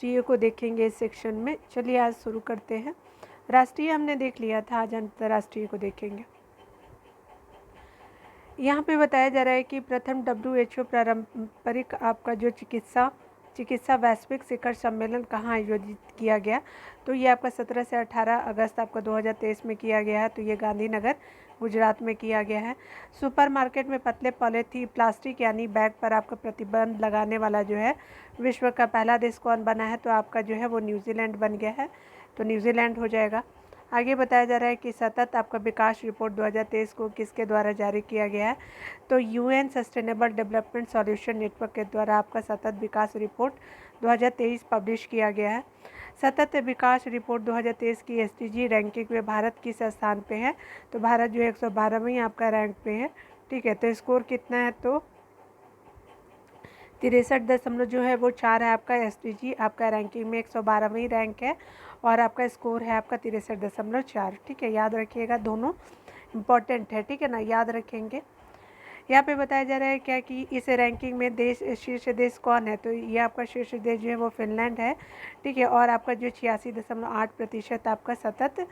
राष्ट्रीय को देखेंगे इस सेक्शन में। चलिए आज शुरू करते हैं। राष्ट्रीय हमने देख लिया था, आज अंतर्राष्ट्रीय को देखेंगे। यहाँ पे बताया जा रहा है कि प्रथम WHO पारंपरिक आपका जो चिकित्सा वैश्विक शिखर सम्मेलन कहाँ आयोजित किया गया, तो ये आपका 17 से 18 अगस्त आपका 2023 में किया गया है। तो ये गांधीनगर गुजरात में किया गया है। सुपरमार्केट में पतले प्लास्टिक यानी बैग पर आपका प्रतिबंध लगाने वाला जो है विश्व का पहला देश कौन बना है, तो आपका जो है वो न्यूजीलैंड बन गया है, तो न्यूजीलैंड हो जाएगा। आगे बताया जा रहा है कि सतत आपका विकास रिपोर्ट 2023 को किसके द्वारा जारी किया गया है, तो UN sustainable development solution network के द्वारा आपका सतत विकास रिपोर्ट 2023 पब्लिश किया गया है। सतत विकास रिपोर्ट 2023 की SDG रैंकिंग में भारत किस स्थान पे है, तो भारत जो है 112वें आपका रैंक पे है। ठीक है, तो स्कोर कितना है, तो 63 जो है वो 4 है आपका। SDG आपका रैंकिंग में 112वें रैंक है और आपका स्कोर है आपका 63.4। ठीक है, याद रखिएगा, दोनों इम्पॉर्टेंट है। ठीक है ना, याद रखेंगे। यहाँ पे बताया जा रहा है क्या कि इस रैंकिंग में शीर्ष देश कौन है, तो ये आपका शीर्ष देश जो है वो फिनलैंड है। ठीक है, और आपका जो 86.8% आपका सतत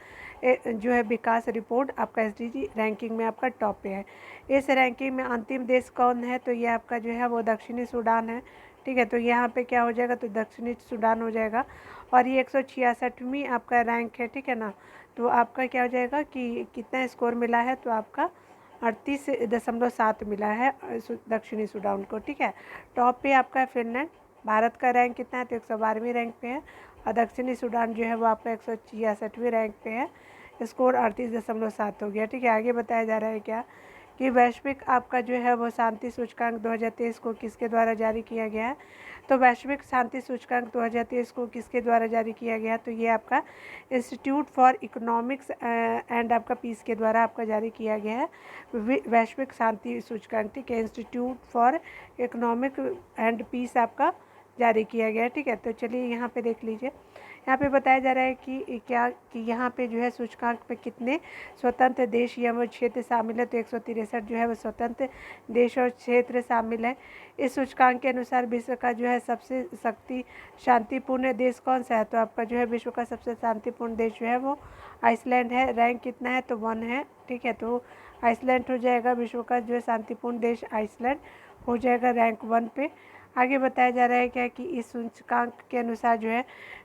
जो है विकास रिपोर्ट आपका SDG रैंकिंग में आपका टॉप पे है। इस रैंकिंग में अंतिम देश कौन है, तो ये आपका जो है वो दक्षिणी सूडान है। ठीक है, तो यहाँ पे क्या हो जाएगा, तो दक्षिणी सूडान हो जाएगा और ये 166वीं आपका रैंक है। ठीक है ना, तो आपका क्या हो जाएगा कि कितना स्कोर मिला है, तो आपका 38.7 मिला है दक्षिणी सूडान को। ठीक है, टॉप पे आपका फिनलैंड। भारत का रैंक कितना है, तो 112वीं रैंक पे है और दक्षिणी सूडान जो है वो आपका 166वीं रैंक पे है। स्कोर 38.7 हो गया। ठीक है, आगे बताया जा रहा है क्या कि वैश्विक आपका जो है वो शांति सूचकांक 2023 को किसके द्वारा जारी किया गया है, तो वैश्विक शांति सूचकांक 2023 को किसके द्वारा जारी किया गया, तो ये आपका इंस्टीट्यूट फॉर इकोनॉमिक्स एंड आपका पीस के द्वारा आपका जारी किया गया है वैश्विक शांति सूचकांक। ठीक है, Institute for Economic and Peace आपका जारी किया गया है। ठीक है, तो चलिए यहाँ पे देख लीजिए। यहाँ पे बताया जा रहा है कि कि यहाँ पे जो है सूचकांक पे कितने स्वतंत्र देश या वो क्षेत्र शामिल है, तो 163 जो है वो स्वतंत्र देश और क्षेत्र शामिल है। इस सूचकांक के अनुसार विश्व का जो है सबसे शांतिपूर्ण देश कौन सा है, तो आपका जो है विश्व का सबसे शांतिपूर्ण देश जो है वो आइसलैंड है। रैंक कितना है, तो 1 है। ठीक है, तो आइसलैंड हो जाएगा विश्व का जो है शांतिपूर्ण देश, आइसलैंड हो जाएगा रैंक 1 पे। आगे बताया जा रहा है क्या कि इस सूचकांक के अनुसार जो है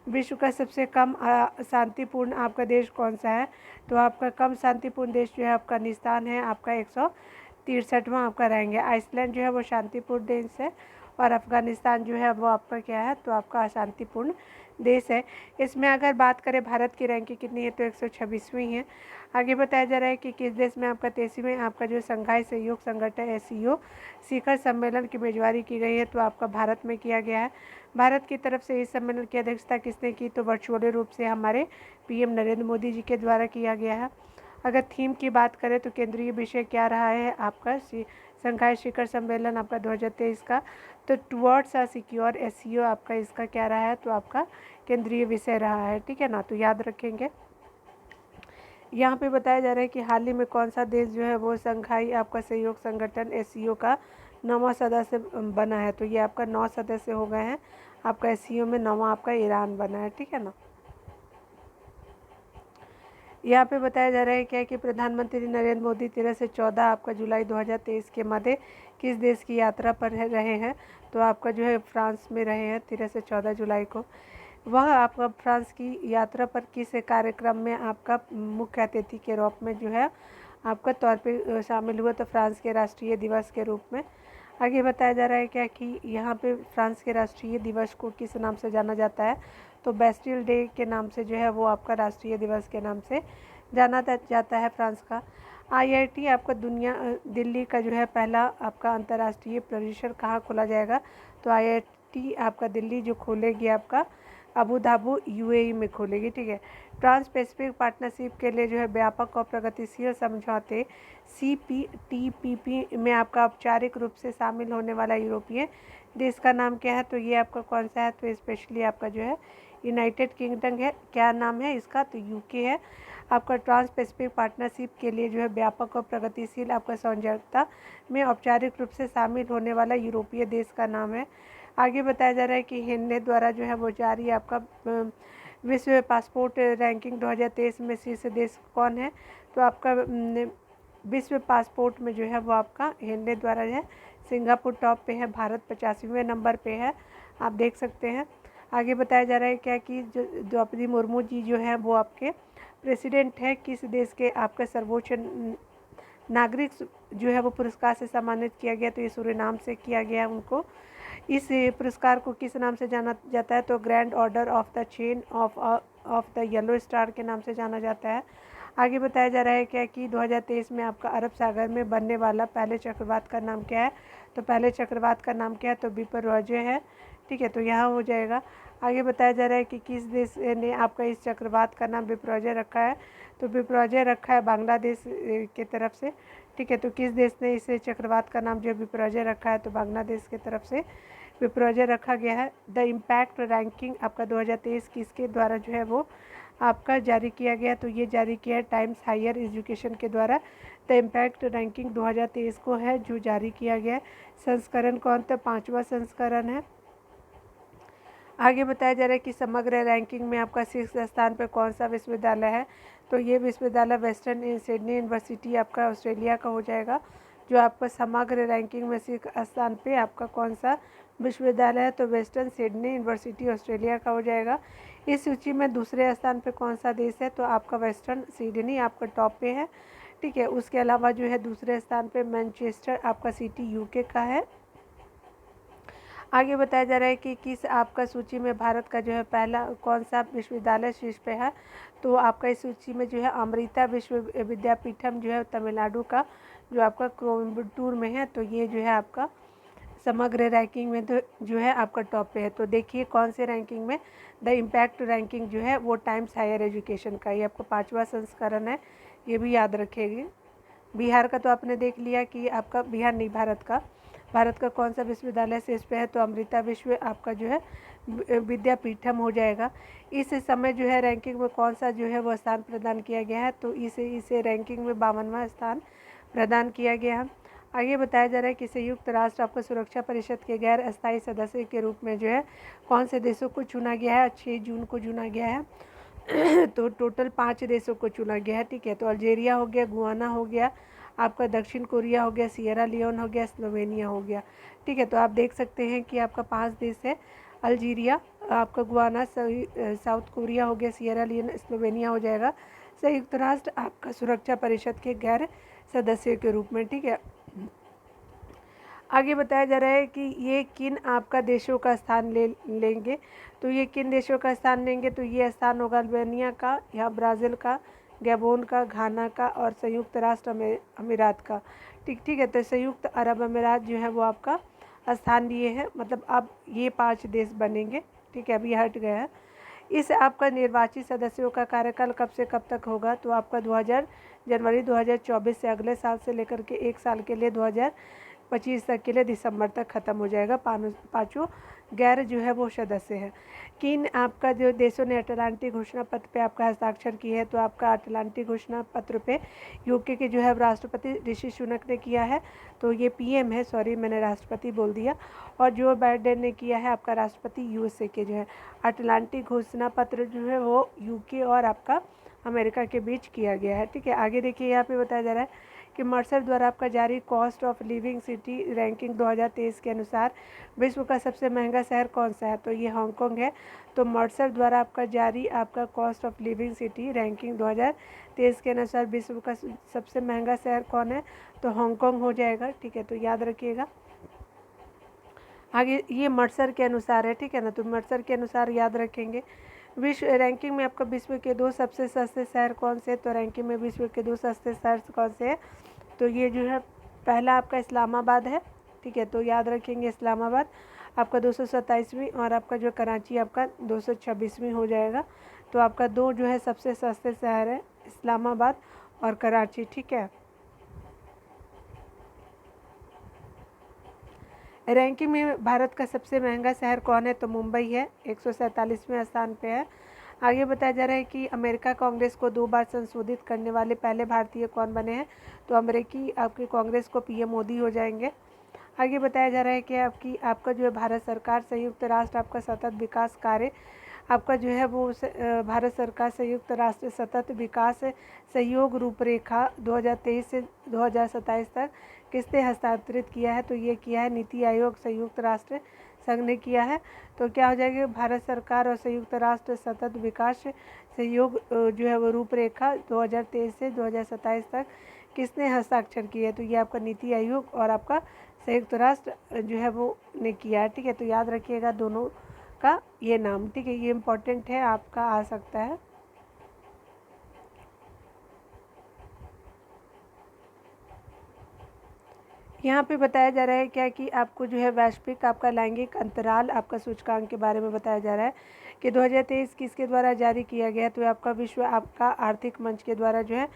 विश्व का सबसे कम शांतिपूर्ण आपका देश कौन सा है, तो आपका कम शांतिपूर्ण देश जो है अफगानिस्तान है, आपका 163वां आपका रैंक है। आइसलैंड जो है वो शांतिपूर्ण देश है और अफगानिस्तान जो है वो आपका क्या है, तो आपका अशांतिपूर्ण देश है। इसमें अगर बात करें भारत की रैंकिंग कितनी है, तो 126वीं है। आगे बताया जा रहा है कि किस देश में आपका 23वें आपका जो संघाई सहयोग संगठन SCO शिखर सम्मेलन की मेजबानी की गई है, तो आपका भारत में किया गया है। भारत की तरफ से इस सम्मेलन की अध्यक्षता किसने की, तो वर्चुअली रूप से हमारे PM नरेंद्र मोदी जी के द्वारा किया गया है। अगर थीम की बात करें तो केंद्रीय विषय क्या रहा है आपका संघाई शिखर सम्मेलन आपका 2023 का, तो टुवर्ड्स अ सिक्योर SCO आपका इसका क्या रहा है, तो आपका केंद्रीय विषय रहा है। ठीक है ना, तो याद रखेंगे। यहाँ पे बताया जा रहा है कि हाल ही में कौन सा देश जो है वो संघाई आपका सहयोग संगठन SCO का 9वां सदस्य बना है, तो ये आपका 9 सदस्य हो गए हैं। आपका SCO में 9वां आपका ईरान बना है। ठीक है ना, यहाँ पे बताया जा रहा है क्या कि प्रधानमंत्री नरेंद्र मोदी 13 से 14 आपका जुलाई 2023 के मध्य किस देश की यात्रा पर रहे हैं, तो आपका जो है फ्रांस में रहे हैं 13 से 14 जुलाई को। वह आपका फ्रांस की यात्रा पर किस कार्यक्रम में आपका मुख्य अतिथि के रूप में जो है आपका तौर पे शामिल हुआ, तो फ्रांस के राष्ट्रीय दिवस के रूप में। आगे बताया जा रहा है क्या कि यहाँ पे फ्रांस के राष्ट्रीय दिवस को किस नाम से जाना जाता है, तो बेस्टिल डे के नाम से जो है वो आपका राष्ट्रीय दिवस के नाम से जाना जाता है फ्रांस का। IIT आपका दिल्ली का जो है पहला आपका अंतर्राष्ट्रीय परिसर कहाँ खोला जाएगा, तो IIT आपका दिल्ली जो खोलेगी आपका अबू धाबी UAE में खोलेगी। ठीक है, ट्रांस पैसिफिक पार्टनरशिप के लिए जो है व्यापक और प्रगतिशील समझौते CPTPP में आपका औपचारिक रूप से शामिल होने वाला यूरोपीय देश का नाम क्या है, तो ये आपका कौन सा है, तो स्पेशली आपका जो है यूनाइटेड किंगडम है। क्या नाम है इसका, तो UK है। आपका ट्रांस पैसिफिक पार्टनरशिप के लिए जो है व्यापक और प्रगतिशील आपका समझौता में औपचारिक रूप से शामिल होने वाला यूरोपीय देश का नाम है आगे बताया जा रहा है कि हिंदे द्वारा जो है वो जारी आपका विश्व पासपोर्ट रैंकिंग 2023 में शीर्ष देश कौन है। तो आपका विश्व पासपोर्ट में जो है वो आपका हिंदे द्वारा है सिंगापुर टॉप पे है, भारत 85वें नंबर पे है, आप देख सकते हैं। आगे बताया जा रहा है क्या कि जो द्रौपदी मुर्मू जी जो है वो आपके प्रेसिडेंट है, किस देश के आपका सर्वोच्च नागरिक जो है वो पुरस्कार से सम्मानित किया गया। तो ये सूरीनाम से किया गया उनको। इस पुरस्कार को किस नाम से जाना जाता है। तो grand order of the chain of the yellow star के नाम से जाना जाता है। आगे बताया जा रहा है क्या कि 2023 में आपका अरब सागर में बनने वाला पहले चक्रवात का नाम क्या है। तो पहले चक्रवात का नाम क्या है। तो बिपरजॉय है, ठीक है, तो यहाँ हो जाएगा। आगे बताया जा रहा है कि किस देश ने आपका इस चक्रवात का नाम बिपरजॉय रखा है। तो बिपरजॉय रखा है बांग्लादेश की तरफ से, ठीक है। तो किस देश ने इस चक्रवात का नाम जो है बिपरजॉय रखा है। तो बांग्लादेश की तरफ से बिपरजॉय रखा गया है। द इम्पैक्ट रैंकिंग आपका 2023 किसके द्वारा जो है वो आपका जारी किया गया। तो ये जारी किया है टाइम्स हायर एजुकेशन के द्वारा। द इम्पैक्ट रैंकिंग 2023 को है जो जारी किया गया है। संस्करण कौन सा, 5वां संस्करण है। आगे बताया जा रहा है कि समग्र रैंकिंग में आपका शीर्ष स्थान पर कौन सा विश्वविद्यालय है। तो ये विश्वविद्यालय वेस्टर्न सिडनी यूनिवर्सिटी आपका ऑस्ट्रेलिया का हो जाएगा, जो आपका समग्र रैंकिंग में शीर्ष स्थान पे आपका कौन सा विश्वविद्यालय है। तो वेस्टर्न सिडनी यूनिवर्सिटी ऑस्ट्रेलिया का हो जाएगा। इस सूची में दूसरे स्थान पे कौन सा देश है। तो आपका वेस्टर्न सिडनी आपका टॉप पे है, ठीक है। उसके अलावा जो है दूसरे स्थान पे मैनचेस्टर आपका सिटी यूके का है। आगे बताया जा रहा है कि किस आपका सूची में भारत का जो है पहला कौन सा विश्वविद्यालय शीर्ष पे है। तो आपका इस सूची में जो है अमृता विश्व विद्यापीठम जो है तमिलनाडु का, जो आपका कोयम्बटूर में है। तो ये जो है आपका समग्र रैंकिंग में तो जो है आपका टॉप पे है। तो देखिए कौन से रैंकिंग में, द इम्पैक्ट रैंकिंग जो है वो टाइम्स हायर एजुकेशन का, ये आपका 5वां संस्करण है, ये भी याद रखेगी। बिहार का तो आपने देख लिया कि आपका बिहार नहीं, भारत का कौन सा विश्वविद्यालय शीर्ष पे है। तो अमृता विश्व आपका जो है विद्यापीठम हो जाएगा। इस समय जो है रैंकिंग में कौन सा जो है वो स्थान प्रदान किया गया है। तो इसे रैंकिंग में 52वां स्थान प्रदान किया गया है। आगे बताया जा रहा है कि संयुक्त राष्ट्र आपको सुरक्षा परिषद के गैर अस्थायी सदस्य के रूप में जो है कौन से देशों को चुना गया है। 6 जून को चुना गया है। तो टोटल 5 देशों को चुना गया है, ठीक है। तो अल्जीरिया हो गया, गुआना हो गया, आपका दक्षिण कोरिया हो गया, सियरा लियोन हो गया, स्लोवेनिया हो गया, ठीक है। तो आप देख सकते हैं कि आपका 5 देश है, अल्जीरिया, आपका गुआना, साउथ कोरिया हो गया, सियरा लियोन, स्लोवेनिया हो जाएगा संयुक्त राष्ट्र आपका सुरक्षा परिषद के गैर सदस्य के रूप में, ठीक है। आगे बताया जा रहा है कि ये किन आपका देशों का स्थान लेंगे। तो ये किन देशों का स्थान लेंगे। तो ये स्थान होगा अल्बानिया का, या ब्राज़ील का, गैबोन का, घाना का और संयुक्त राष्ट्र अमीरात का, ठीक है। तो संयुक्त अरब अमीरात जो है वो आपका स्थान लिए है, मतलब अब ये 5 देश बनेंगे, ठीक है, अभी हट गया है। इस आपका निर्वाचित सदस्यों का कार्यकाल कब से कब तक होगा। तो आपका जनवरी 2024 से अगले साल से लेकर के 1 साल के लिए 2025 तक के लिए दिसंबर तक ख़त्म हो जाएगा। 5 गैर जो है वो सदस्य है। किन आपका जो देशों ने अटलांटिक घोषणा पत्र पे आपका हस्ताक्षर किए है। तो आपका अटलांटिक घोषणा पत्र पे यूके के जो है राष्ट्रपति ऋषि सुनक ने किया है। तो ये पीएम है, सॉरी मैंने राष्ट्रपति बोल दिया। और जो बाइडेन ने किया है आपका राष्ट्रपति यूएसए के जो है। अटलांटिक घोषणा पत्र जो है वो यूके और आपका अमेरिका के बीच किया गया है, ठीक है। आगे देखिए यहाँ पे बताया जा रहा है कि मर्सर द्वारा आपका जारी cost of living city ranking 2023 के अनुसार विश्व का सबसे महंगा शहर कौन सा है। तो ये हांगकांग है। तो मर्सर द्वारा आपका जारी आपका cost of living city ranking 2023 के अनुसार विश्व का सबसे महंगा शहर कौन है। तो हांगकांग हो जाएगा, ठीक है। तो याद रखिएगा, आगे ये मर्सर के अनुसार है, ठीक है ना। तो मर्सर के अनुसार याद रखेंगे। विश्व रैंकिंग में आपका विश्व के 2 सबसे सस्ते शहर कौन से। तो रैंकिंग में विश्व के 2 सस्ते शहर कौन से हैं। तो ये जो है पहला आपका इस्लामाबाद है, ठीक है। तो याद रखेंगे इस्लामाबाद आपका 227वीं और आपका जो कराची आपका 226वीं हो जाएगा। तो आपका 2 जो है सबसे सस्ते शहर है, इस्लामाबाद और कराची, ठीक है। रैंकिंग में भारत का सबसे महंगा शहर कौन है। तो मुंबई है, 147वें स्थान पे है। आगे बताया जा रहा है कि अमेरिका कांग्रेस को 2 बार संशोधित करने वाले पहले भारतीय कौन बने हैं। तो अमेरिकी आपकी कांग्रेस को पीएम मोदी हो जाएंगे। आगे बताया जा रहा है कि आपका जो है भारत सरकार संयुक्त राष्ट्र आपका सतत विकास कार्य आपका जो है वो भारत सरकार संयुक्त राष्ट्र सतत विकास सहयोग रूपरेखा 2023 से 2027 तक किसने हस्तांतरित किया है? तो ये किया है नीति आयोग संयुक्त राष्ट्र संघ ने किया है। तो क्या हो जाएगा? भारत सरकार और संयुक्त राष्ट्र सतत विकास सहयोग जो है वो रूपरेखा 2023 से 2027 तक किसने हस्ताक्षर किया है? तो ये आपका नीति आयोग और आपका संयुक्त राष्ट्र जो है वो ने किया है। ठीक है, तो याद रखिएगा दोनों का ये नाम। ठीक है, ये इम्पोर्टेंट है, आपका आ सकता है। यहाँ पे बताया जा रहा है क्या कि आपको जो है वैश्विक आपका लैंगिक अंतराल आपका सूचकांक के बारे में बताया जा रहा है कि 2023 किसके द्वारा जारी किया गया? तो आपका विश्व आपका आर्थिक मंच के द्वारा जो है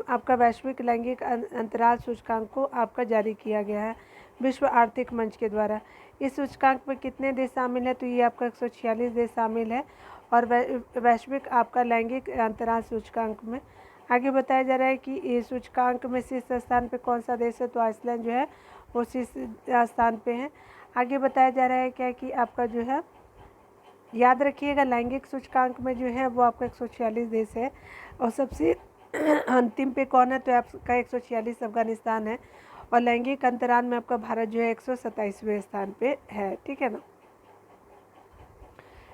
आपका वैश्विक लैंगिक अंतराल सूचकांक को आपका जारी किया गया है विश्व आर्थिक मंच के द्वारा। इस सूचकांक में कितने देश शामिल है? तो ये आपका 146 देश शामिल है और वैश्विक आपका लैंगिक अंतराल सूचकांक में आगे बताया जा रहा है कि इस सूचकांक में शीर्ष स्थान पे कौन सा देश है? तो आइसलैंड जो है वो शीर्ष स्थान पे है। आगे बताया जा रहा है क्या कि आपका जो है याद रखिएगा लैंगिक सूचकांक में जो है वो आपका 146 देश है और सबसे अंतिम पे कौन है? तो आपका 146 अफगानिस्तान है और लैंगिक अंतराल में आपका भारत जो है 127वें स्थान पे है। ठीक है ना।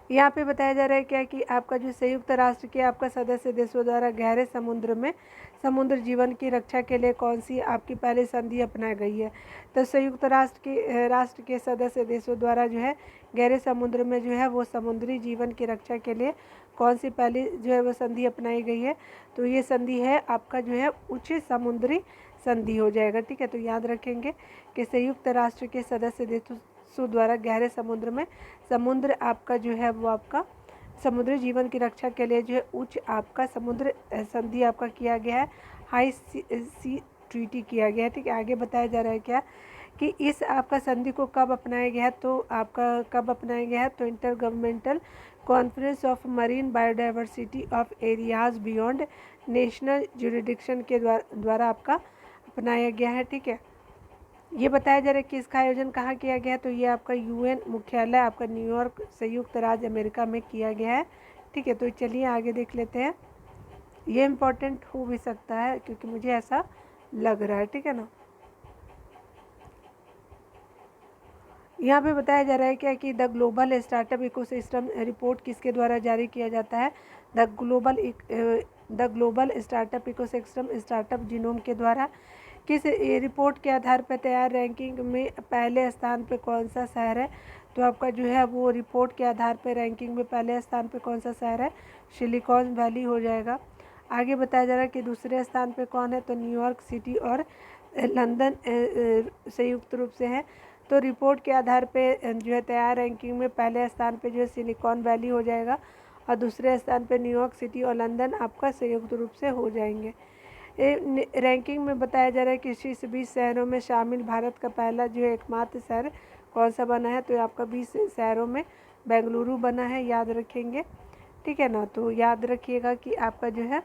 यहाँ पे बताया जा रहा है क्या कि आपका जो संयुक्त राष्ट्र के आपका सदस्य देशों द्वारा गहरे समुद्र में समुद्र जीवन की रक्षा के लिए कौन सी आपकी पहली संधि अपनाई गई है? तो संयुक्त राष्ट्र के सदस्य देशों द्वारा जो है गहरे समुद्र में जो है वो समुद्री जीवन की रक्षा के लिए कौन सी पहली जो है वो संधि अपनाई गई है? तो ये संधि है आपका जो है उच्च समुद्री संधि हो जाएगा। ठीक है, तो याद रखेंगे कि संयुक्त राष्ट्र के सदस्य देशों द्वारा गहरे समुद्र में समुद्र आपका जो है वो आपका समुद्री जीवन की रक्षा के लिए जो है उच्च आपका समुद्र संधि आपका किया गया है, हाई सी ट्रीटी किया गया है। ठीक है, आगे बताया जा रहा है क्या कि इस आपका संधि को कब अपनाया गया है? तो आपका कब अपनाया गया है? तो inter governmental conference of marine biodiversity of areas beyond national jurisdiction के द्वारा आपका अपनाया गया है। ठीक है, ये बताया जा रहा है कि इसका आयोजन कहाँ किया गया है? तो ये आपका यूएन मुख्यालय आपका न्यूयॉर्क संयुक्त राज्य अमेरिका में किया गया है। ठीक है, तो चलिए आगे देख लेते हैं। ये इम्पोर्टेंट हो भी सकता है क्योंकि मुझे ऐसा लग रहा है। ठीक है ना। यहाँ पे बताया जा रहा है क्या कि the global startup ecosystem report किसके द्वारा जारी किया जाता है? The global startup ecosystem startup genome के द्वारा। किस रिपोर्ट के आधार पर तैयार रैंकिंग में पहले स्थान पे कौन सा शहर है? तो आपका जो है वो रिपोर्ट के आधार पर रैंकिंग में पहले स्थान पे कौन सा शहर है? सिलिकॉन वैली हो जाएगा। आगे बताया जा रहा है कि दूसरे स्थान पे कौन है? तो न्यूयॉर्क सिटी और लंदन संयुक्त रूप से है। तो रिपोर्ट के आधार पे जो है तैयार रैंकिंग में पहले स्थान पे जो है सिलिकॉन वैली हो जाएगा और दूसरे स्थान पे न्यूयॉर्क सिटी और लंदन आपका संयुक्त रूप से हो जाएंगे। रैंकिंग में बताया जा रहा है कि शीर्ष 20 शहरों में शामिल भारत का पहला जो है एकमात्र शहर कौन सा बना है? तो आपका 20 शहरों में बेंगलुरु बना है, याद रखेंगे। ठीक है ना, तो याद रखिएगा कि आपका जो है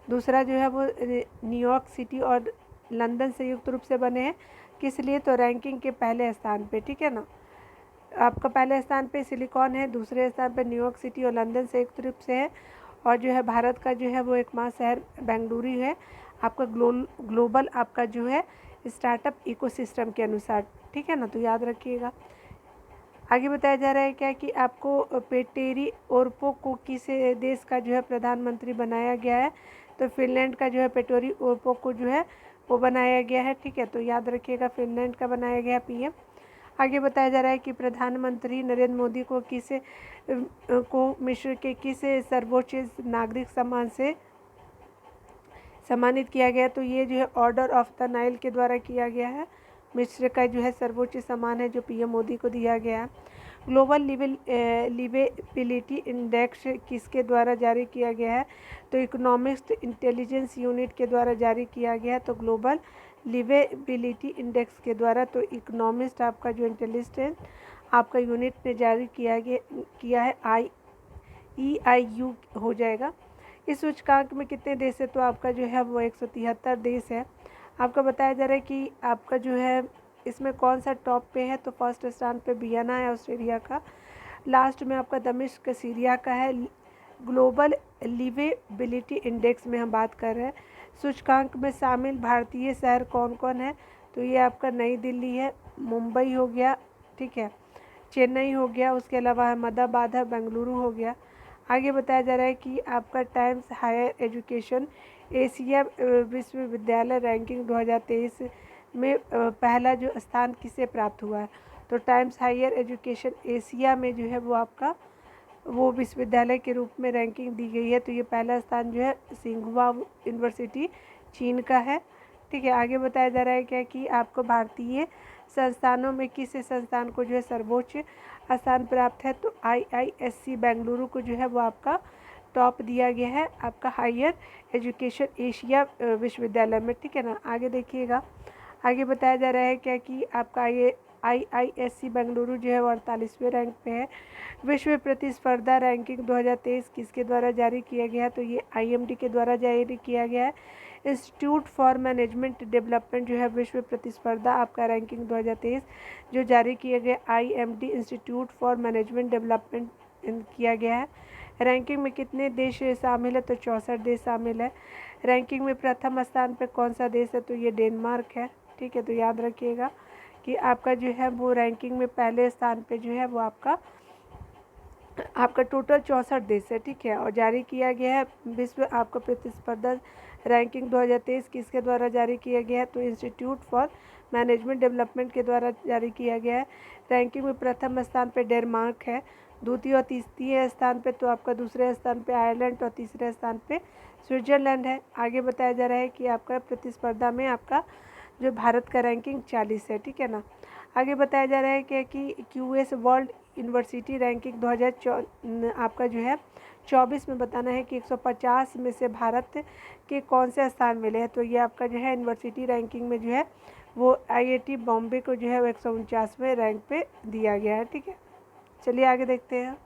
दूसरा जो है वो न्यूयॉर्क सिटी और लंदन संयुक्त रूप से बने हैं। किस लिए? तो रैंकिंग के पहले स्थान पे। ठीक है ना, आपका पहले स्थान पे सिलिकॉन है, दूसरे स्थान पे न्यूयॉर्क सिटी और लंदन संयुक्त रूप से है और जो है भारत का जो है वो एकमात्र शहर बेंगलुरु है आपका ग्लोबल आपका जो है स्टार्टअप इकोसिस्टम के अनुसार। ठीक है ना, तो याद रखिएगा। आगे बताया जा रहा है क्या कि आपको पेटेरी ओरपो को किस देश का जो है प्रधानमंत्री बनाया गया है? तो फिनलैंड का जो है पेटोरी ओरपो को जो है वो बनाया गया है। ठीक है, तो याद रखिएगा फिनलैंड का बनाया गया पीएम। आगे बताया जा रहा है कि प्रधानमंत्री नरेंद्र मोदी को मिस्र के किस सर्वोच्च नागरिक सम्मान से सम्मानित किया गया? तो ये जो है ऑर्डर ऑफ द नाइल के द्वारा किया गया है। मिस्र का जो है सर्वोच्च सम्मान है जो पीएम मोदी को दिया गया है। ग्लोबल लिवेबिलिटी इंडेक्स किसके द्वारा जारी किया गया है? तो इकोनॉमिक्स इंटेलिजेंस यूनिट के द्वारा जारी किया गया है। तो ग्लोबल लिवेबिलिटी इंडेक्स के द्वारा तो इकोनॉमिस्ट आपका जो इंटेलिजेंस आपका यूनिट ने जारी किया है EIU हो जाएगा। इस सूचकांक में कितने देश है? तो आपका जो है वो 173 देश है। आपका बताया जा रहा है कि आपका जो है इसमें कौन सा टॉप पे है, तो फर्स्ट स्थान पे वियना है ऑस्ट्रेलिया का। लास्ट में आपका दमिश्क सीरिया का है। ग्लोबल लिवेबिलिटी इंडेक्स में हम बात कर रहे हैं। सूचकांक में शामिल भारतीय शहर कौन कौन है, तो ये आपका नई दिल्ली है, मुंबई हो गया, ठीक है, चेन्नई हो गया, उसके अलावा अहमदाबाद है, बेंगलुरु हो गया। आगे बताया जा रहा है कि आपका टाइम्स हायर एजुकेशन एशिया विश्वविद्यालय रैंकिंग 2023 में पहला जो स्थान किसे प्राप्त हुआ है, तो टाइम्स हायर एजुकेशन एशिया में जो है वो आपका वो विश्वविद्यालय के रूप में रैंकिंग दी गई है। तो ये पहला स्थान जो है सिंघुआ यूनिवर्सिटी चीन का है, ठीक है। आगे बताया जा रहा है क्या कि आपको भारतीय संस्थानों में किस संस्थान को जो है सर्वोच्च स्थान प्राप्त है, तो IISc बेंगलुरु को जो है वो आपका टॉप दिया गया है आपका हायर एजुकेशन एशिया विश्वविद्यालय में, ठीक है ना। आगे देखिएगा, आगे बताया जा रहा है क्या कि आपका ये IISc बेंगलुरु जो है वो 48वें रैंक पे है। विश्व प्रतिस्पर्धा रैंकिंग 2023 किसके द्वारा जारी किया गया है, तो ये IMD के द्वारा जारी किया गया है। इंस्टीट्यूट फॉर मैनेजमेंट डेवलपमेंट जो है विश्व प्रतिस्पर्धा आपका रैंकिंग 2023 जो जारी किया गया IMD institute for management development किया गया है। रैंकिंग में कितने देश शामिल है, तो 64 देश शामिल है। रैंकिंग में प्रथम स्थान पर कौन सा देश है, तो ये डेनमार्क है, ठीक है। तो याद रखिएगा कि आपका जो है वो रैंकिंग में पहले स्थान पे जो है वो आपका टोटल 64 देश है, ठीक है। और जारी किया गया है विश्व आपका प्रतिस्पर्धा रैंकिंग 2023 किसके द्वारा जारी किया गया है, तो इंस्टीट्यूट फॉर मैनेजमेंट डेवलपमेंट के द्वारा जारी किया गया है। रैंकिंग में प्रथम स्थान पे डेनमार्क है, द्वितीय और तृतीय स्थान पे तो आपका दूसरे स्थान पे आयरलैंड और तीसरे स्थान पे स्विट्जरलैंड है। आगे बताया जा रहा है कि आपका प्रतिस्पर्धा में आपका जो भारत का रैंकिंग 40 है, ठीक है ना। आगे बताया जा रहा है कि QS वर्ल्ड यूनिवर्सिटी रैंकिंग 2024 आपका जो है 24 में बताना है कि 150 में से भारत के कौन से स्थान मिले हैं, तो ये आपका जो है यूनिवर्सिटी रैंकिंग में जो है वो IIT बॉम्बे को जो है वो 149वें रैंक पे दिया गया है, ठीक है। चलिए आगे देखते हैं।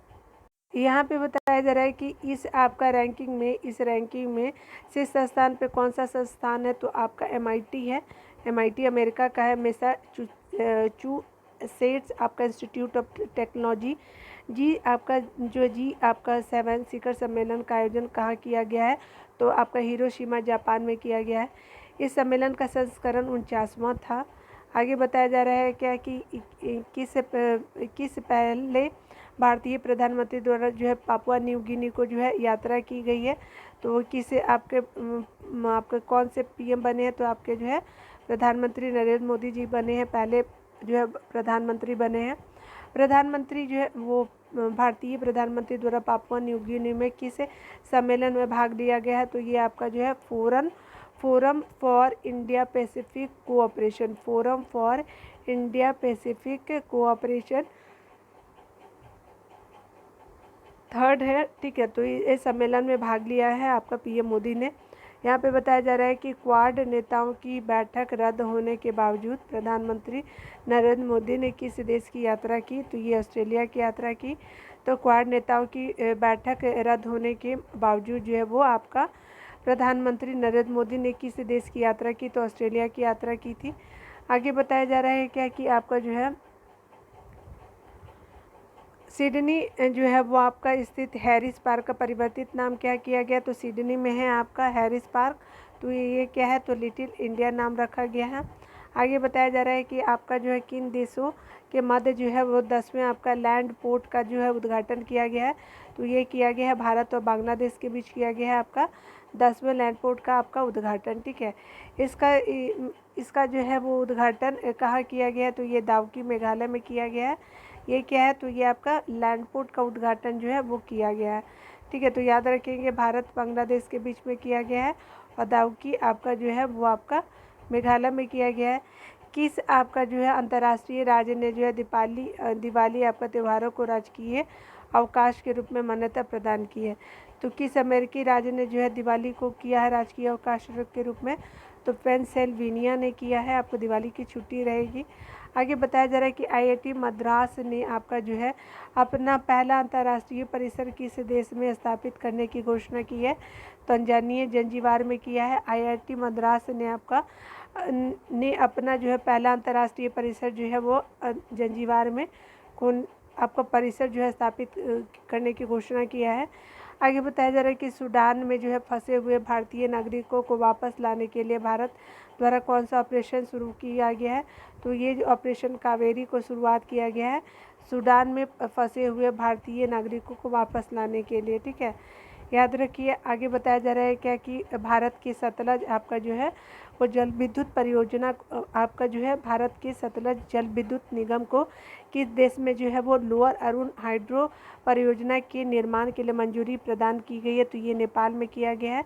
यहाँ पे बताया जा रहा है कि इस आपका इस रैंकिंग में शीर्ष स्थान पे कौन सा संस्थान है, तो आपका MIT है। MIT अमेरिका का है। मैसाचुसेट्स आपका इंस्टीट्यूट ऑफ टेक्नोलॉजी जी आपका 7 शिखर सम्मेलन का आयोजन कहाँ किया गया है, तो आपका हिरोशिमा जापान में किया गया है। इस सम्मेलन का संस्करण 49वां था। आगे बताया जा रहा है क्या कि किस पहले भारतीय प्रधानमंत्री द्वारा जो है पापुआ न्यू गिनी को जो है यात्रा की गई है, तो किसे आपके कौन से PM बने हैं, तो आपके जो है प्रधानमंत्री नरेंद्र मोदी जी बने हैं, पहले जो है प्रधानमंत्री बने हैं। प्रधानमंत्री जो है वो भारतीय प्रधानमंत्री द्वारा पापुआ न्यू गिनी में किस सम्मेलन में भाग लिया गया है, तो ये आपका जो है forum for India Pacific cooperation, forum for India Pacific cooperation third है, ठीक है। तो इस सम्मेलन में भाग लिया है आपका PM मोदी ने। यहाँ पे बताया जा रहा है कि क्वाड नेताओं की बैठक रद्द होने के बावजूद प्रधानमंत्री नरेंद्र मोदी ने किस देश की यात्रा की, तो ये ऑस्ट्रेलिया की यात्रा की। तो क्वाड नेताओं की बैठक रद्द होने के बावजूद जो है वो आपका प्रधानमंत्री नरेंद्र मोदी ने किस देश की यात्रा की, तो ऑस्ट्रेलिया की यात्रा की थी। आगे बताया जा रहा है क्या कि आपका जो है सिडनी जो है वो आपका स्थित हैरिस पार्क का परिवर्तित नाम क्या किया गया, तो सिडनी में है आपका हैरिस पार्क, तो ये क्या है, तो लिटिल इंडिया नाम रखा गया है। आगे बताया जा रहा है कि आपका जो है किन देशों के मध्य जो है वो 10वें आपका लैंड पोर्ट का जो है उद्घाटन किया गया है, तो ये किया गया है भारत और बांग्लादेश के बीच किया गया है आपका 10वें लैंड पोर्ट का आपका उद्घाटन, ठीक है। इसका जो है वो उद्घाटन कहाँ किया गया है, तो ये दावकी मेघालय में किया गया है। ये क्या है, तो ये आपका लैंड पोर्ट का उद्घाटन जो है वो किया गया है, ठीक है। तो याद रखेंगे भारत बांग्लादेश के बीच में किया गया है और दावकी आपका जो है वो आपका मेघालय में किया गया है। किस आपका जो है अंतर्राष्ट्रीय राज्य ने जो है दिवाली आपका त्योहारों को राजकीय अवकाश के रूप में मान्यता प्रदान की है, तो किस अमेरिकी राज्य ने जो है दिवाली को किया है राजकीय अवकाश के रूप में, तो पेंसिल्वेनिया ने किया है, आपको दिवाली की छुट्टी रहेगी। आगे बताया जा रहा है कि आईआईटी मद्रास ने आपका जो है अपना पहला अंतर्राष्ट्रीय परिसर किस देश में स्थापित करने की घोषणा की है। तंजानिया जंजीबार में किया है। आईआईटी मद्रास ने अपना जो है पहला अंतर्राष्ट्रीय परिसर जो है वो जंजीबार में कौन आपका परिसर जो है स्थापित करने की घोषणा किया है। आगे बताया जा रहा है कि सूडान में जो है फंसे हुए भारतीय नागरिकों को वापस लाने के लिए भारत द्वारा कौन सा ऑपरेशन शुरू किया गया है। तो ये जो ऑपरेशन कावेरी को शुरुआत किया गया है सूडान में फंसे हुए भारतीय नागरिकों को वापस लाने के लिए, ठीक है, याद रखिए। आगे बताया जा रहा है क्या कि भारत की सतलज आपका जो है वो जल विद्युत परियोजना आपका जो है भारत के सतलज जल विद्युत निगम को किस देश में जो है वो लोअर अरुण हाइड्रो परियोजना के निर्माण के लिए मंजूरी प्रदान की गई है। तो ये नेपाल में किया गया है।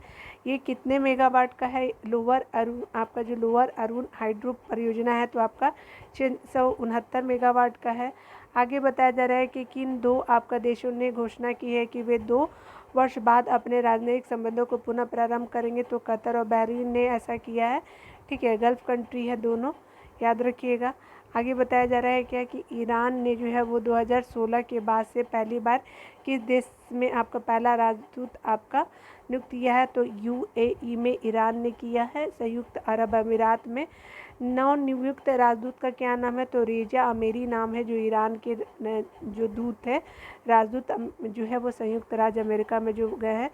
ये कितने मेगावाट का है लोअर अरुण आपका जो लोअर अरुण हाइड्रो परियोजना है तो आपका 669 मेगावाट का है। आगे बताया जा रहा है कि किन दो आपका देशों ने घोषणा की है कि वे 2 वर्ष बाद अपने राजनयिक संबंधों को पुनः प्रारंभ करेंगे। तो कतर और बहरीन ने ऐसा किया है, ठीक है, गल्फ कंट्री है दोनों, याद रखिएगा। आगे बताया जा रहा है क्या कि ईरान ने जो है वो 2016 के बाद से पहली बार किस देश में आपका पहला राजदूत आपका नियुक्त किया है। तो यूएई में ईरान ने किया है। संयुक्त अरब अमीरात में नवनियुक्त राजदूत का क्या नाम है। तो रेजा अमेरी नाम है, जो ईरान के जो दूत है राजदूत जो है वो संयुक्त राज्य अमेरिका में जो गए हैं।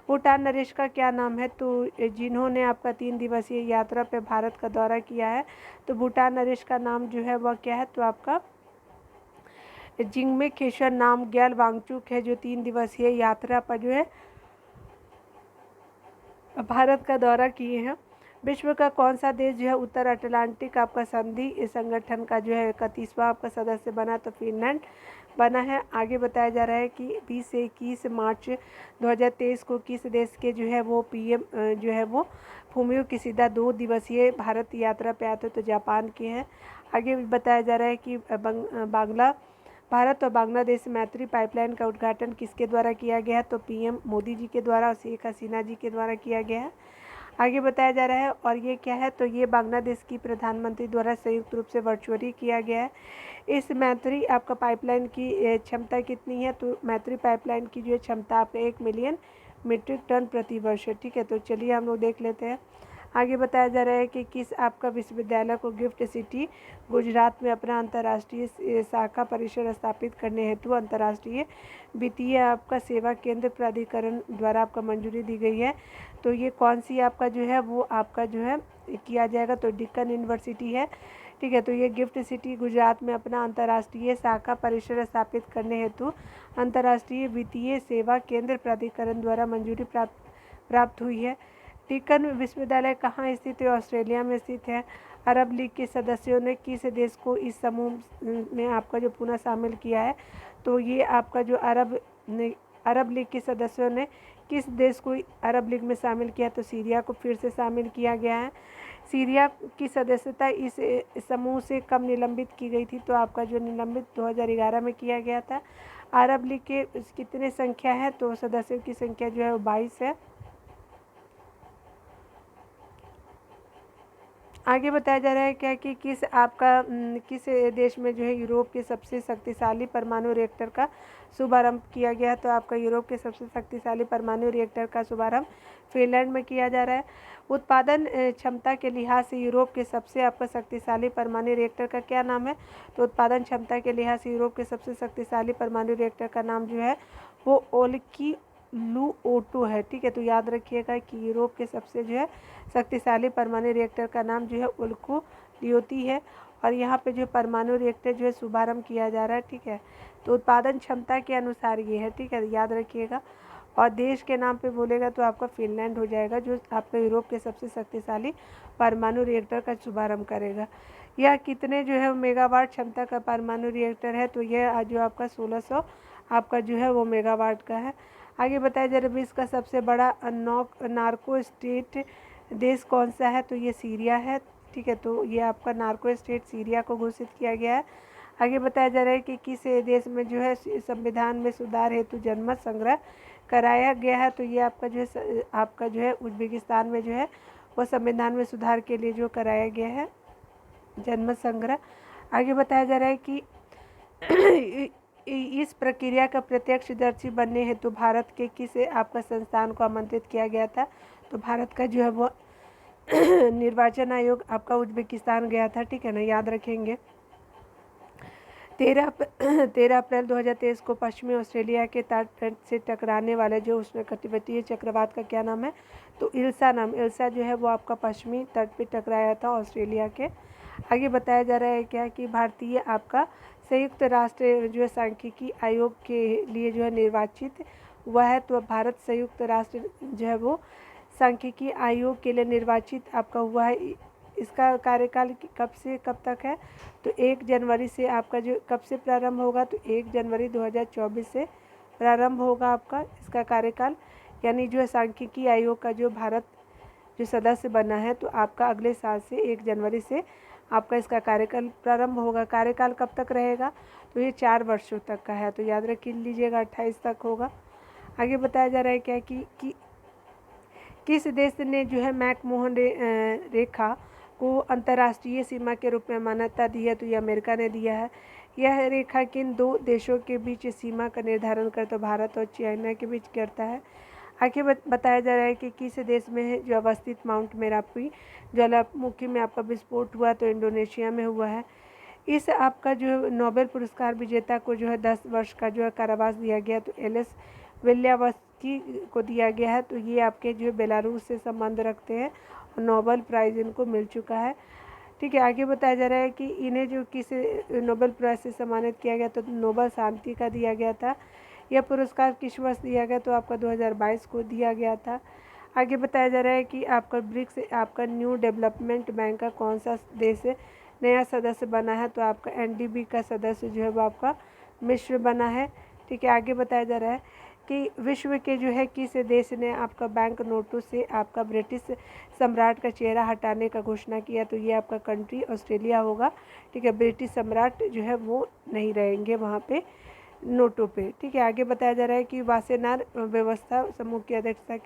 भूटान नरेश का क्या नाम है। तो जिन्होंने आपका 3 दिवसीय यात्रा पे भारत का दौरा किया है तो भूटान नरेश का नाम जो है वह क्या है। तो आपका जिंगमे खेसर नाम ग्याल वांगचुक है, जो 3 दिवसीय यात्रा पर जो है भारत का दौरा किए हैं। विश्व का कौन सा देश जो है उत्तर अटलांटिक आपका संधि संगठन का जो है 31वां आपका सदस्य बना। तो फिनलैंड बना है। आगे बताया जा रहा है कि 20 से 21 मार्च 2023 को किस देश के जो है वो पीएम जो है वो फुमियो किशिदा 2 दिवसीय भारत यात्रा पे आते तो जापान के हैं। आगे बताया जा रहा है कि भारत और बांग्लादेश मैत्री पाइपलाइन का उद्घाटन किसके द्वारा किया गया है। तो पीएम मोदी जी के द्वारा और शेख हसीना जी के द्वारा किया गया है। आगे बताया जा रहा है और ये क्या है। तो ये बांग्लादेश की प्रधानमंत्री द्वारा संयुक्त रूप से वर्चुअली किया गया है। इस मैत्री आपका पाइपलाइन की क्षमता कितनी है। तो मैत्री पाइपलाइन की जो है क्षमता आपका 1 मिलियन मीट्रिक टन प्रति वर्ष है, ठीक है। तो चलिए हम लोग देख लेते हैं। आगे बताया जा रहा है कि किस आपका विश्वविद्यालय को गिफ्ट सिटी गुजरात में अपना अंतर्राष्ट्रीय शाखा परिसर स्थापित करने हेतु अंतर्राष्ट्रीय वित्तीय आपका सेवा केंद्र प्राधिकरण द्वारा आपका मंजूरी दी गई है। तो ये कौन सी आपका जो है वो आपका जो है किया जाएगा। तो डेक्कन यूनिवर्सिटी है, ठीक है। तो ये गिफ्ट सिटी गुजरात में अपना अंतर्राष्ट्रीय शाखा परिसर स्थापित करने हेतु अंतर्राष्ट्रीय वित्तीय सेवा केंद्र प्राधिकरण द्वारा मंजूरी प्राप्त हुई है। डेक्कन विश्वविद्यालय कहाँ स्थित है। ऑस्ट्रेलिया में स्थित है। अरब लीग के सदस्यों ने किस देश को इस समूह में आपका जो पुनः शामिल किया है। तो ये आपका जो अरब लीग के सदस्यों ने किस देश को अरब लीग में शामिल किया। तो सीरिया को फिर से शामिल किया गया है। सीरिया की सदस्यता इस समूह से कब निलंबित की गई थी। तो आपका जो निलंबित 2011 में किया गया था। अरब लीग के कितने संख्या है। तो सदस्यों की संख्या जो है वो 22 है। आगे बताया जा रहा है क्या कि किस देश में जो है यूरोप के सबसे शक्तिशाली परमाणु रिएक्टर का शुभारंभ किया गया है। तो आपका यूरोप के सबसे शक्तिशाली परमाणु रिएक्टर का शुभारंभ फिनलैंड में किया जा रहा है। उत्पादन क्षमता के लिहाज से यूरोप के सबसे आपका शक्तिशाली परमाणु रिएक्टर का क्या नाम है। तो उत्पादन क्षमता के लिहाज से यूरोप के सबसे शक्तिशाली परमाणु रिएक्टर का नाम जो है वो ओल्किलुओटो है, ठीक है। तो याद रखिएगा कि यूरोप के सबसे जो है शक्तिशाली परमाणु रिएक्टर का नाम जो है ओल्किलुओटो है। और यहाँ पे जो परमाणु रिएक्टर जो है शुभारंभ किया जा रहा है, ठीक है। तो उत्पादन क्षमता के अनुसार ये है, ठीक है, याद रखिएगा। और देश के नाम पे बोलेगा तो आपका फिनलैंड हो जाएगा, जो आपका यूरोप के सबसे शक्तिशाली परमाणु रिएक्टर का शुभारंभ करेगा। यह कितने जो है मेगावाट क्षमता का परमाणु रिएक्टर है। तो यह जो आपका 1600 आपका जो है वो मेगावाट का है। आगे बताया जा रहा है विश्व का सबसे बड़ा नार्को स्टेट देश कौन सा है। तो ये सीरिया है, ठीक है। तो ये आपका नार्को स्टेट सीरिया को घोषित किया गया है। आगे बताया जा रहा है कि किस देश में जो है संविधान में सुधार हेतु जनमत संग्रह कराया गया है। तो ये आपका जो है उज्बेकिस्तान में जो है वो संविधान में सुधार के लिए जो कराया गया है जनमत संग्रह। आगे बताया जा रहा है कि इस प्रक्रिया का प्रत्यक्षदर्शी बनने हेतु भारत के किस आपका संस्थान को आमंत्रित किया गया था? तो भारत का जो है वो निर्वाचन आयोग आपका उज्बेकिस्तान गया था, ठीक है ना, याद रखेंगे। 13 अप्रैल 2023 को पश्चिमी ऑस्ट्रेलिया के तट से टकराने वाले जो उष्णकटिबंधीय चक्रवात का क्या नाम है? तो इल्सा जो है वो आपका पश्चिमी तट पे टकराया था ऑस्ट्रेलिया के। आगे बताया जा रहा है क्या कि भारतीय आपका संयुक्त राष्ट्र जो है सांख्यिकी आयोग के लिए जो है निर्वाचित हुआ है। तो भारत संयुक्त राष्ट्र जो है वो सांख्यिकी आयोग के लिए निर्वाचित आपका हुआ है। इसका कार्यकाल कब से कब तक है? तो 1 जनवरी से आपका जो कब से प्रारंभ होगा? तो 1 जनवरी 2024 से प्रारंभ होगा आपका इसका कार्यकाल। यानी जो है सांख्यिकी आयोग का जो भारत जो सदस्य बना है तो आपका अगले साल से 1 जनवरी से आपका इसका कार्यकाल प्रारंभ होगा। कार्यकाल कब तक रहेगा? तो ये 4 वर्षों तक का है, तो याद रख लीजिएगा 28 तक होगा। आगे बताया जा रहा है क्या कि किस देश ने जो है मैकमोहन रेखा को अंतर्राष्ट्रीय सीमा के रूप में मान्यता दी है? तो ये अमेरिका ने दिया है। यह रेखा किन 2 देशों के बीच सीमा का निर्धारण करता है? तो भारत और चाइना के बीच करता है। आगे बताया जा रहा है कि किस देश में है जो अवस्थित माउंट मेरापी ज्वालामुखी में आपका विस्फोट हुआ? तो इंडोनेशिया में हुआ है। इस आपका जो नोबेल पुरस्कार विजेता को जो है 10 वर्ष का जो है कारावास दिया गया। तो एलिस विलियम्सकी को दिया गया है। तो ये आपके जो बेलारूस से संबंध रखते हैं और नोबेल प्राइज़ इनको मिल चुका है, ठीक है। आगे बताया जा रहा है कि इन्हें जो किस नोबेल प्राइज़ से सम्मानित किया गया? तो नोबेल शांति का दिया गया था। यह पुरस्कार किस वर्ष दिया गया? तो आपका 2022 को दिया गया था। आगे बताया जा रहा है कि आपका ब्रिक्स आपका न्यू डेवलपमेंट बैंक का कौन सा देश नया सदस्य बना है? तो आपका एनडीबी का सदस्य जो है वो आपका मिस्र बना है, ठीक है। आगे बताया जा रहा है कि विश्व के जो है किस देश ने आपका बैंक नोटों से आपका ब्रिटिश सम्राट का चेहरा हटाने का घोषणा किया? तो ये आपका कंट्री ऑस्ट्रेलिया होगा, ठीक है। ब्रिटिश सम्राट जो है वो नहीं रहेंगे वहाँ पे नोटों पे, ठीक है। आगे बताया जा रहा है कि वासेनार व्यवस्था समूह की अध्यक्षता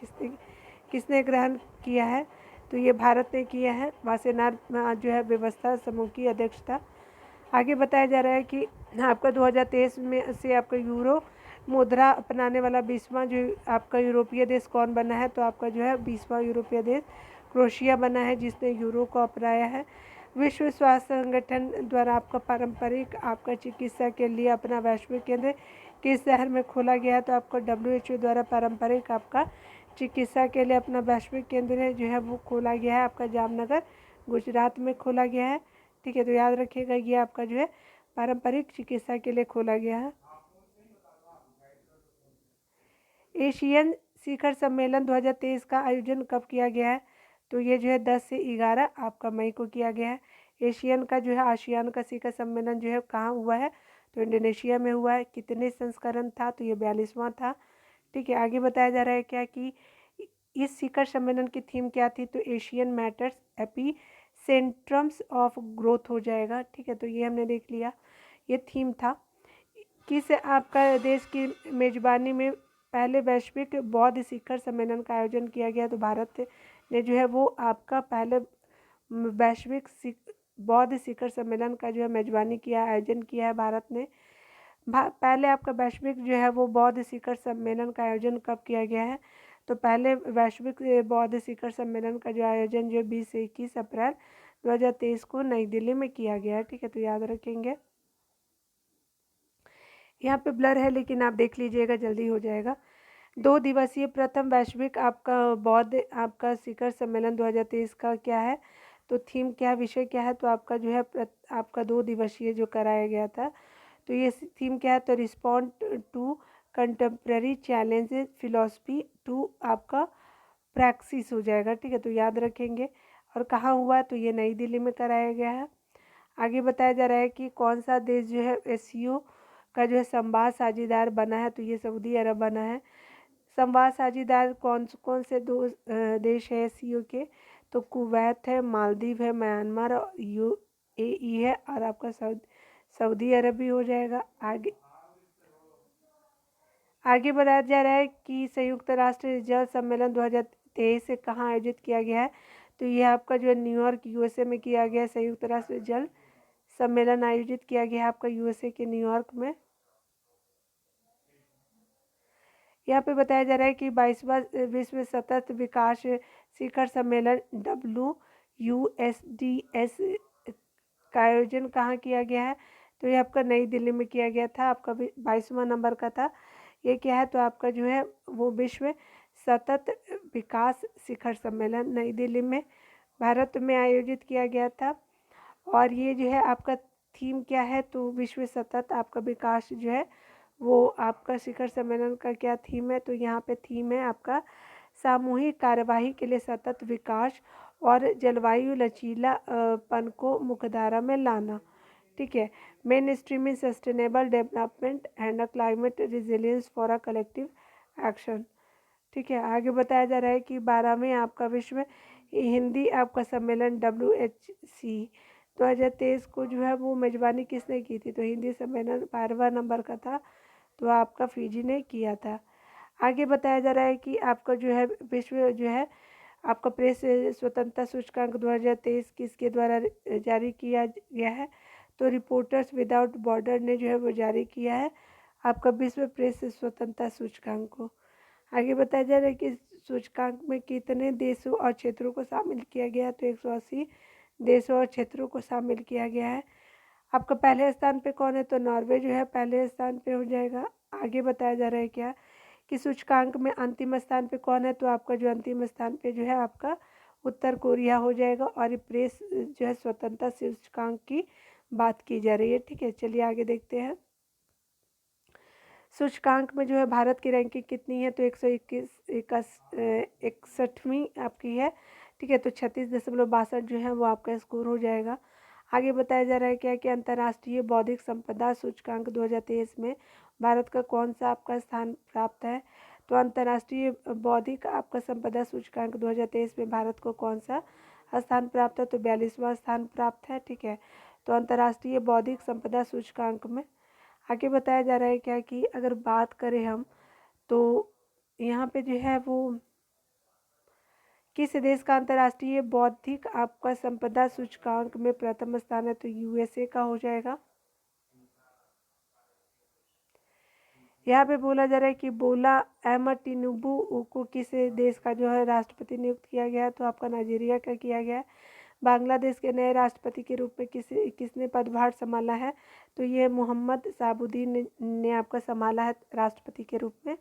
किसने ग्रहण किया है? तो ये भारत ने किया है, वासेनार जो है व्यवस्था समूह की अध्यक्षता। आगे बताया जा रहा है कि आपका 2023 में से आपका यूरो मुद्रा अपनाने वाला 20वां जो आपका यूरोपीय देश कौन बना है? तो आपका जो है 20वां यूरोपीय देश क्रोएशिया बना है जिसने यूरो को अपनाया है। विश्व स्वास्थ्य संगठन द्वारा आपका पारंपरिक आपका चिकित्सा के लिए अपना वैश्विक केंद्र किस शहर में खोला गया है? तो आपको WHO द्वारा पारंपरिक आपका चिकित्सा के लिए अपना वैश्विक केंद्र जो है वो खोला गया है आपका जामनगर गुजरात में खोला गया है, ठीक है। तो याद रखिएगा ये आपका जो है पारंपरिक चिकित्सा के लिए खोला गया है। एशियन शिखर सम्मेलन 2023 का आयोजन कब किया गया है? तो ये जो है 10 से 11 आपका मई को किया गया है। एशियन का जो है आसियान का शिखर सम्मेलन जो है कहाँ हुआ है? तो इंडोनेशिया में हुआ है। कितने संस्करण था? तो ये 42वां था, ठीक है। आगे बताया जा रहा है क्या कि इस शिखर सम्मेलन की थीम क्या थी? तो ASEAN matters epicentrums of growth हो जाएगा, ठीक है। तो ये हमने देख लिया, ये थीम था। किस आपका देश की मेजबानी में पहले वैश्विक बौद्ध शिखर सम्मेलन का आयोजन किया गया? तो भारत ने जो है वो आपका पहले वैश्विक बौद्ध शिखर सम्मेलन का जो है मेजबानी किया, आयोजन किया है भारत ने। पहले आपका वैश्विक जो है वो बौद्ध शिखर सम्मेलन का आयोजन कब किया गया है? तो पहले वैश्विक बौद्ध शिखर सम्मेलन का जो आयोजन जो 20 से 21 अप्रैल 2023 को नई दिल्ली में किया गया है, ठीक है। तो याद रखेंगे। यहाँ पे ब्लर है लेकिन आप देख लीजिएगा, जल्दी हो जाएगा। 2 दिवसीय प्रथम वैश्विक आपका बौद्ध आपका शिखर सम्मेलन 2023 का क्या है? तो थीम क्या है, विषय क्या है? तो आपका जो है आपका 2 दिवसीय जो कराया गया था, तो ये थीम क्या है? तो respond to contemporary challenges philosophy to आपका प्रैक्सिस हो जाएगा, ठीक है। तो याद रखेंगे। और कहाँ हुआ? तो ये नई दिल्ली में कराया गया है। आगे बताया जा रहा है कि कौन सा देश जो है SCO का जो है संवाद साझेदार बना है? तो ये सऊदी अरब बना है। संवाद साझेदार कौन कौन से 2 देश है SCO के? तो कुवैत है, मालदीव है, म्यांमार और UAE है, और आपका सऊदी अरब भी हो जाएगा। आगे बताया जा रहा है कि संयुक्त राष्ट्र जल सम्मेलन 2023 से कहाँ आयोजित किया गया है? तो ये आपका जो है न्यूयॉर्क यूएसए में किया गया, संयुक्त राष्ट्र जल सम्मेलन आयोजित किया गया आपका यूएसए के न्यूयॉर्क में। यहाँ पे बताया जा रहा है कि 22वां विश्व सतत विकास शिखर सम्मेलन WUSDS का आयोजन कहाँ किया गया है, तो ये आपका नई दिल्ली में किया गया था, आपका 22वां नंबर का था। ये क्या है, तो आपका जो है वो विश्व सतत विकास शिखर सम्मेलन नई दिल्ली में भारत में आयोजित किया गया था। और ये जो है आपका थीम क्या है, तो विश्व सतत आपका विकास जो है वो आपका शिखर सम्मेलन का क्या थीम है, तो यहाँ पे थीम है आपका सामूहिक कार्यवाही के लिए सतत विकास और जलवायु लचीलापन को मुख्यधारा में लाना। ठीक है, main stream sustainable development and climate resilience for a collective action. ठीक है, आगे बताया जा रहा है कि 12वें आपका विश्व हिंदी आपका सम्मेलन WHC 2023 को जो है वो मेजबानी किसने की थी, तो हिंदी सम्मेलन 12वां नंबर का था, तो आपका फिजी ने किया था। आगे बताया जा रहा है कि आपका जो है विश्व जो है आपका प्रेस स्वतंत्रता सूचकांक 2023 किसके द्वारा जारी किया गया है, तो रिपोर्टर्स विदाउट बॉर्डर ने जो है वो जारी किया है आपका विश्व प्रेस स्वतंत्रता सूचकांक को। आगे बताया जा रहा है कि सूचकांक में कितने देशों और क्षेत्रों को शामिल किया गया, तो 180 देशों और क्षेत्रों को शामिल किया गया है। आपका पहले स्थान पे कौन है, तो नॉर्वे जो है पहले स्थान पे हो जाएगा। आगे बताया जा रहा है क्या कि सूचकांक में अंतिम स्थान पे कौन है, तो आपका जो अंतिम स्थान पे जो है आपका उत्तर कोरिया हो जाएगा। और ये प्रेस जो है स्वतंत्रता सूचकांक की बात की जा रही है। ठीक है, चलिए आगे देखते हैं। सूचकांक में जो है भारत की रैंकिंग कितनी है, तो 161वीं आपकी है। ठीक है, तो 36.62 जो है वो आपका स्कोर हो जाएगा। आगे बताया जा रहा है क्या कि अंतर्राष्ट्रीय बौद्धिक संपदा सूचकांक 2023 में भारत का कौन सा आपका स्थान प्राप्त है, तो अंतर्राष्ट्रीय बौद्धिक आपका संपदा सूचकांक 2023 में भारत को कौन सा स्थान प्राप्त है, तो 42वां स्थान प्राप्त है। ठीक है, तो अंतर्राष्ट्रीय बौद्धिक संपदा सूचकांक में आगे बताया जा रहा है क्या कि अगर बात करें हम, तो यहाँ पे जो है वो किस देश का अंतर्राष्ट्रीय बौद्धिक आपका संपदा सूचकांक में प्रथम स्थान है, तो यूएसए का हो जाएगा। यहाँ पे बोला जा रहा है कि बोला अहमद टिनुबू को किस देश का जो है राष्ट्रपति नियुक्त किया गया, तो आपका नाइजीरिया का किया गया है। बांग्लादेश के नए राष्ट्रपति के रूप में किसने पदभार संभाला है, तो ये मोहम्मद शाहबुद्दीन ने आपका संभाला है राष्ट्रपति के रूप में।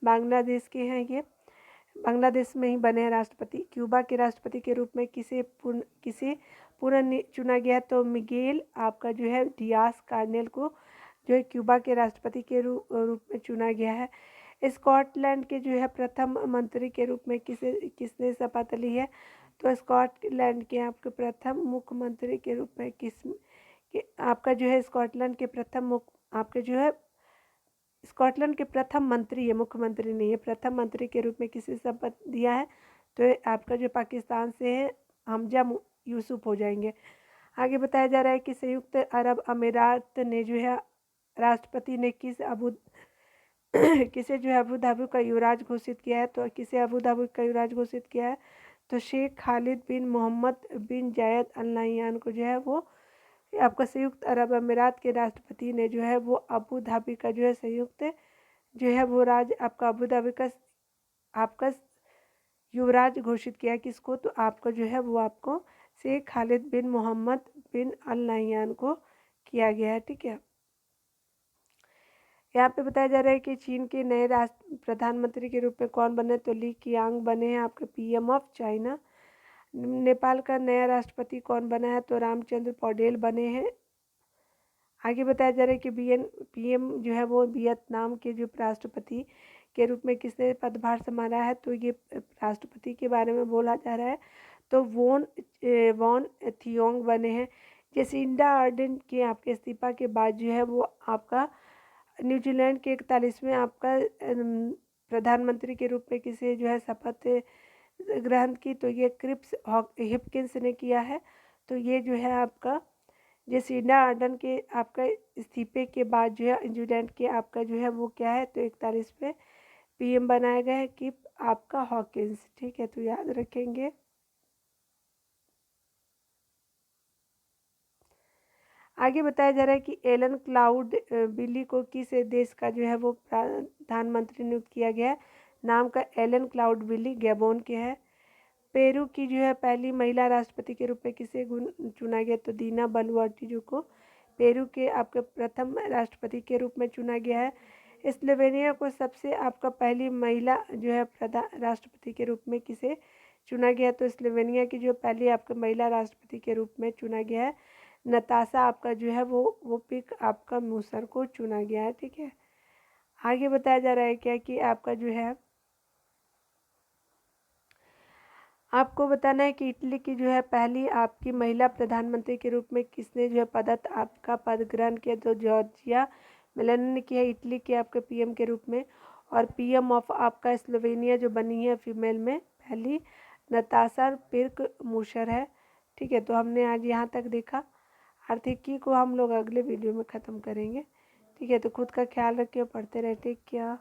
बांग्लादेश के हैं ये, बांग्लादेश में ही बने हैं राष्ट्रपति। क्यूबा के राष्ट्रपति के रूप में किसे पुनः चुना गया, तो मिगेल आपका जो है डियास कार्नेल को जो है क्यूबा के राष्ट्रपति के रूप में चुना गया है। स्कॉटलैंड के जो है प्रथम मंत्री के रूप में किसने शपथ ली है, तो स्कॉटलैंड के आपके प्रथम मुख्यमंत्री के रूप में आपका जो है स्कॉटलैंड के प्रथम आपके जो है स्कॉटलैंड के प्रथम मंत्री है, मुख्यमंत्री नहीं है, प्रथम मंत्री के रूप में किसे शपथ दिया है, तो आपका जो पाकिस्तान से है हमजा यूसुफ हो जाएंगे। आगे बताया जा रहा है कि संयुक्त अरब अमीरात ने जो है राष्ट्रपति ने किसे जो है अबू धाबी का युवराज घोषित किया है, तो किसे अबू धाबी का युवराज घोषित किया है, तो शेख खालिद बिन मोहम्मद बिन जायद अल नहयान को जो है वो आपका संयुक्त अरब अमीरात के राष्ट्रपति ने जो है वो अबू धाबी का जो है संयुक्त जो है वो राज आपका अबू धाबी का आपका युवराज घोषित किया किसको, तो आपका जो है वो आपको शेख खालिद बिन मोहम्मद बिन अल नहयान को किया गया है। ठीक है, यहाँ पे बताया जा रहा है कि चीन के नए प्रधानमंत्री के रूप में कौन बने, तो ली कियांग बने हैं आपके पीएम ऑफ चाइना। नेपाल का नया राष्ट्रपति कौन बना है, तो रामचंद्र पौडेल बने हैं। आगे बताया जा रहा है कि पीएम जो है वो वियतनाम के जो राष्ट्रपति के रूप में किसने पदभार संभाला है, तो ये राष्ट्रपति के बारे में बोला जा रहा है, तो वॉन थियोंग बने हैं। जेसिंडा आर्डन के आपके इस्तीफा के बाद जो है वो आपका न्यूजीलैंड के 41वें आपका प्रधानमंत्री के रूप में किसे जो है शपथ ग्रहण की, तो ये क्रिप्स हिपकिंस ने किया है। तो ये जो है आपका जेसिंडा आर्डन के आपका इस्तीफे के बाद जो है न्यूजीलैंड के आपका जो है वो क्या है, तो 41वें पीएम बनाया गया है कि आपका हॉकिंस। ठीक है, तो याद रखेंगे। आगे बताया जा रहा है कि एलन क्लाउड बिली को किस देश का जो है वो प्रधानमंत्री नियुक्त किया गया है। नाम का एलन क्लाउड बिली गैबोन के है। पेरू की जो है पहली महिला राष्ट्रपति के रूप में किसे चुना गया, तो दीना बलुआर्टिजो को पेरू के आपके प्रथम राष्ट्रपति के रूप में चुना गया है। स्लोवेनिया को सबसे आपका पहली महिला जो है राष्ट्रपति के रूप में किसे चुना गया, तो स्लोवेनिया की जो पहली आपका महिला राष्ट्रपति के रूप में चुना गया है नताशा आपका जो है वो पिक आपका मूसर को चुना गया है। ठीक है, आगे बताया जा रहा है क्या कि आपका जो है आपको बताना है कि इटली की जो है पहली आपकी महिला प्रधानमंत्री के रूप में किसने जो है आपका पद ग्रहण किया, तो जॉर्जिया मेलोनी ने किया है इटली के आपके पीएम के रूप में। और पीएम ऑफ आपका स्लोवेनिया जो बनी है फीमेल में पहली नताशा पिर्क मूसर है। ठीक है, तो हमने आज यहाँ तक देखा। आर्थिकी को हम लोग अगले वीडियो में ख़त्म करेंगे। ठीक है, तो खुद का ख्याल रखिए, पढ़ते रहे, टेक केयर।